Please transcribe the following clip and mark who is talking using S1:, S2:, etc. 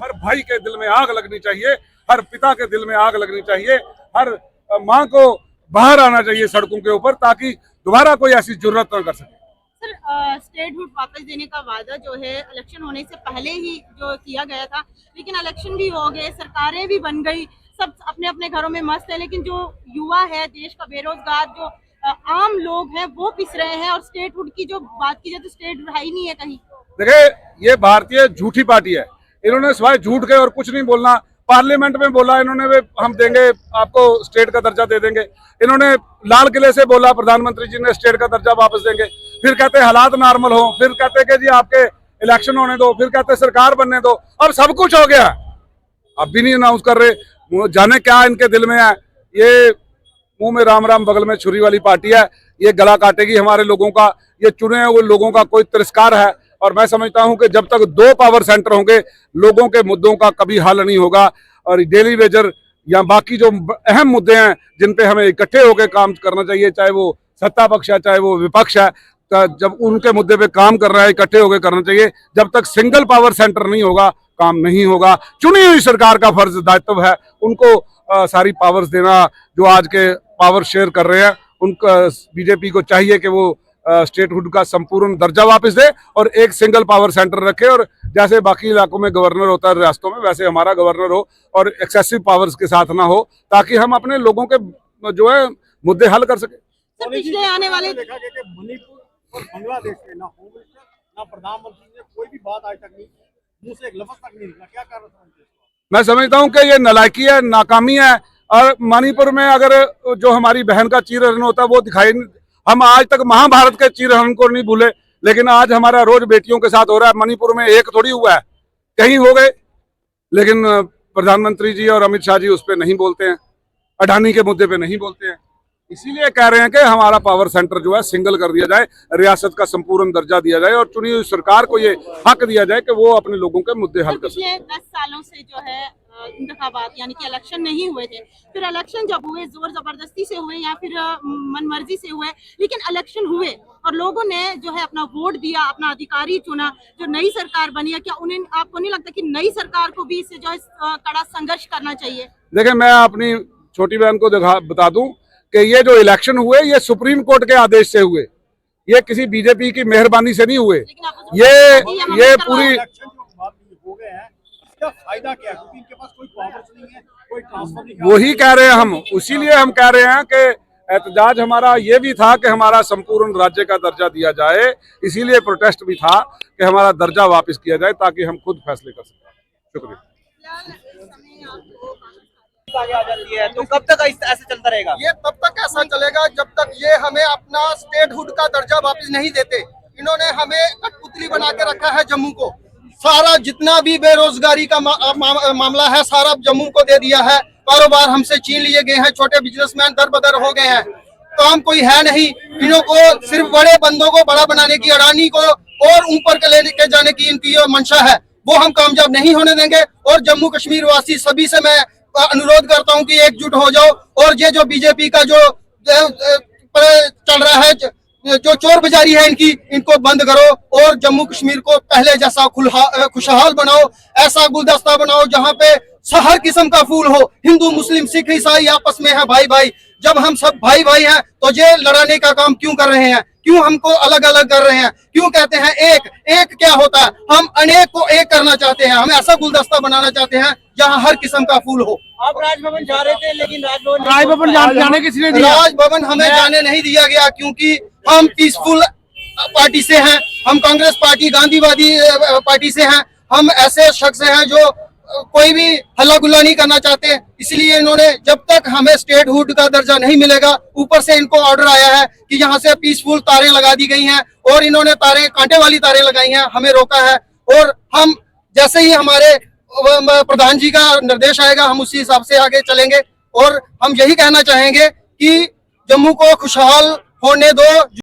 S1: हर भाई के दिल में आग लगनी चाहिए, हर पिता के दिल में आग लगनी चाहिए, हर माँ को बाहर आना चाहिए सड़कों के ऊपर, ताकि दोबारा कोई ऐसी जुर्रत न कर सके।
S2: सर, स्टेटहुड वापस देने का वादा जो है इलेक्शन होने से पहले ही जो किया गया था, लेकिन इलेक्शन भी हो गए, सरकारें भी बन गई, सब अपने अपने घरों में मस्त है, लेकिन जो युवा है, देश का बेरोजगार, जो आम लोग हैं, वो पिस रहे हैं। और स्टेटहुड की जो बात की जाए तो स्टेटहुड है ही नहीं है कहीं।
S1: देखिए, ये भारतीय झूठी पार्टी है, इन्होंने सिवाय झूठ के और कुछ नहीं बोलना। पार्लियामेंट में बोला इन्होंने वे हम देंगे आपको स्टेट का दर्जा दे देंगे, इन्होंने लाल किले से बोला प्रधानमंत्री जी ने स्टेट का दर्जा वापस देंगे, फिर कहते हालात नॉर्मल हो, फिर कहते कि जी आपके इलेक्शन होने दो, फिर कहते सरकार बनने दो। अब सब कुछ हो गया, अब भी नहीं अनाउंस कर रहे, जाने क्या इनके दिल में है। ये मुंह में राम राम बगल में छुरी वाली पार्टी है, ये गला काटेगी हमारे लोगों का, ये चुने हुए लोगों का कोई तिरस्कार है। और मैं समझता हूं कि जब तक 2 पावर सेंटर होंगे, लोगों के मुद्दों का कभी हल नहीं होगा। और डेली वेजर या बाकी जो अहम मुद्दे हैं जिन पे हमें इकट्ठे होकर काम करना चाहिए, चाहे वो सत्ता पक्ष है चाहे वो विपक्ष है, तो जब उनके मुद्दे पे काम करना है इकट्ठे होकर करना चाहिए। जब तक सिंगल पावर सेंटर नहीं होगा, काम नहीं होगा। चुनी हुई सरकार का फर्ज दायित्व है उनको सारी पावर्स देना। जो आज के पावर शेयर कर रहे हैं, उनका बीजेपी को चाहिए कि वो स्टेटहुड का संपूर्ण दर्जा वापस दे और एक सिंगल पावर सेंटर रखे, और जैसे बाकी इलाकों में गवर्नर होता है रियासतों में, वैसे हमारा गवर्नर हो और एक्सेसिव पावर्स के साथ ना हो, ताकि हम अपने लोगों के जो है मुद्दे हल कर सके।
S2: सर, पिछले आने वाले
S3: देखा गया कि मणिपुर और बांग्लादेश में ना होम मिनिस्टर ना प्रधानमंत्री ने कोई भी बात आज तक नहीं, मुंह से एक लफ्ज तक नहीं निकला। क्या कारण समझते हैं?
S1: मैं समझता हूं कि ये नालायकी है, नाकामी है। और मणिपुर में अगर जो हमारी बहन का चीरहरण होता है वो दिखाई, हम आज तक महाभारत के चीरहरण को नहीं भूले, लेकिन आज हमारा रोज बेटियों के साथ हो रहा है। मणिपुर में एक थोड़ी हुआ है, कहीं हो गए, लेकिन प्रधानमंत्री जी और अमित शाह जी उस पर नहीं बोलते हैं, अडानी के मुद्दे पे नहीं बोलते हैं। इसीलिए कह रहे हैं कि हमारा पावर सेंटर जो है सिंगल कर दिया जाए, रियासत का संपूर्ण दर्जा दिया जाए और चुनी हुई सरकार को ये हक दिया जाए कि वो अपने लोगों के मुद्दे हल कर सके।
S2: पिछले 10 सालों से जो है इंतखाबात यानी कि इलेक्शन नहीं हुए थे, फिर इलेक्शन जब हुए जोर जबरदस्ती से हुए या फिर मनमर्जी से हुए, लेकिन इलेक्शन हुए और लोगों ने जो है अपना वोट दिया, अपना अधिकारी चुना, जो नई सरकार बनी है, क्या उन्हें आपको नहीं लगता कि नई सरकार को भी इससे जो है कड़ा संघर्ष करना चाहिए?
S1: देखिए, मैं अपनी छोटी बहन को बता दूं कि ये जो इलेक्शन हुए ये सुप्रीम कोर्ट के आदेश से हुए, ये किसी बीजेपी की मेहरबानी से नहीं हुए। ये पूरी
S3: हो गए हैं, इसका फायदा क्या है? क्योंकि इनके पास कोई पावर्स नहीं है, कोई ट्रांसफर नहीं।
S1: वही कह रहे हैं हम, इसीलिए हम कह रहे हैं कि एहतजाज हमारा ये भी था कि हमारा संपूर्ण राज्य का दर्जा दिया जाए, इसीलिए प्रोटेस्ट भी था कि हमारा दर्जा वापस किया जाए ताकि हम खुद फैसले कर सकें। शुक्रिया।
S4: आगे आ जाती है तो कब तक ऐसे चलता रहेगा?
S5: ये तब तक ऐसा चलेगा जब तक ये हमें अपना स्टेटहुड का दर्जा वापस नहीं देते। इन्होंने हमें कठपुतली बना के रखा है जम्मू को। सारा जितना भी बेरोजगारी का मामला है सारा जम्मू को दे दिया है। कारोबार हमसे छीन लिए गए हैं, छोटे बिजनेसमैन दर-बदर हो गए हैं, काम कोई है नहीं। इन्हों को सिर्फ बड़े बंदों को बड़ा बनाने की, अडानी को और ऊपर के लेके जाने की इनकी जो मंशा है वो हम कामयाब नहीं होने देंगे। और जम्मू कश्मीर वासी सभी से मैं अनुरोध करता हूं कि एकजुट हो जाओ और ये जो बीजेपी का जो चल रहा है, जो चोर बाजारी है इनको बंद करो और जम्मू कश्मीर को पहले जैसा खुशहाल बनाओ। ऐसा गुलदस्ता बनाओ जहां पे हर किस्म का फूल हो, हिंदू मुस्लिम सिख ईसाई आपस में है भाई भाई। जब हम सब भाई भाई हैं तो ये लड़ाने का काम क्यों कर रहे हैं? क्यों हमको अलग अलग कर रहे हैं? क्यों कहते हैं एक क्या होता है? हम अनेक को एक करना चाहते हैं। हम ऐसा गुलदस्ता बनाना चाहते हैं जहां हर किस्म का फूल हो।
S4: आप राजभवन जा रहे थे, लेकिन
S5: राजभवन जाने किसने दिया? राजभवन हमें जाने नहीं दिया गया क्योंकि हम पीसफुल पार्टी से हैं, हम कांग्रेस पार्टी गांधीवादी पार्टी से हैं। हम ऐसे शख्स हैं जो कोई भी हल्ला गुल्ला नहीं करना चाहते। इसलिए इन्होंने जब तक हमें स्टेटहुड का दर्जा नहीं मिलेगा, ऊपर से इनको ऑर्डर आया है कि यहाँ से पीसफुल तारें लगा दी गई हैं और इन्होंने तारें कांटे वाली तारें लगाई हैं, हमें रोका है। और हम जैसे ही हमारे प्रधान जी का निर्देश आएगा हम उसी हिसाब से आगे चलेंगे और हम यही कहना चाहेंगे कि जम्मू को खुशहाल होने दो।